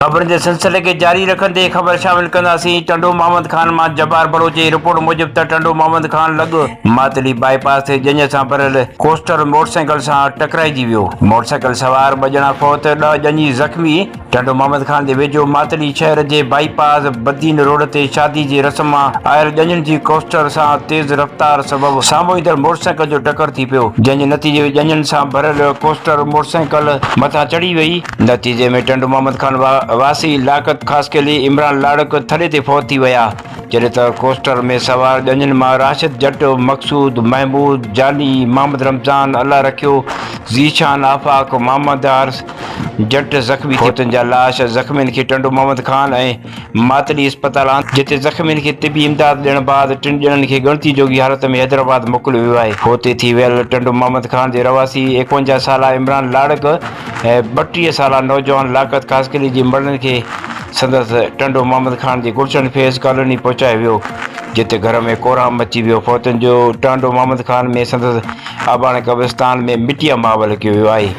ख़बर जे सिलसिले खे जारी रखंदे ख़बर शामिल कंदासीं। टंडो मोहम्मद खान मां जब्बार बलोच जी रिपोर्ट मूजिब त टंडो मोहम्मद खान लॻ मातली बाईपास ते जंज सां भरियल कोस्टर मोटरसाइकिल सां टकराइजी वियो। मोटरसाइकिल सवार 2 ॼणा फौत, 10 ॼणी ज़ख़्मी। टंडो मोहम्मद खान जे वेझो मातली शहर जे बाईपास बदीन रोड ते शादी जी रस्म मां आयल ॼणनि जी कोस्टर सां तेज़ रफ़्तार सबबि साम्हूं ईंदड़ मोटरसाइकिल जो टकर थी पियो, जंहिंजे नतीजे में ॼणनि सां भरियल कोस्टर मोटरसाइकिल मथां चढ़ी वई। नतीजे में टंडो मोहम्मद खान वासी लाकत ख़ासि अली इमरान लाड़क थले ते फौत थी विया, जॾहिं त कोस्टर में सवार ॼणनि मां राशिद जट, मक़सूद, महमूद, जानी, मोहम्मद रमज़ान, अल्लाह रखियो, ज़ीशान, आफ़ाक, मोहम्मद हारिस जट ज़ख़्मी थी। फौतनि जा लाश ज़ख़्मियुनि खे टंडो मोहम्मद खान ऐं मातली इस्पताल आंदा, जिते ज़ख़्मियुनि खे तिबी इमदाद ॾियण बैदि 3 ॼणनि खे ॻणती जोगी हालत में हैदराबाद मोकिलियो वियो आहे। फौत थी वियल टंडो मोहम्मद खान जे रवासी 51 साला इमरान लाड़क ऐं 32 साला नौजवान लाकत ख़ासि अली जी मर्दनि खे संदसि टंडो मोहम्मद खान जी गुलशन फेज़ कॉलोनी पहुचायो वियो, जिते घर में कोराम मची वियो। फौतनि जो टंडो मोहम्मद खान में संदसि आबाणे कब्रिस्तान में मिटीअ मावल कयो वियो आहे।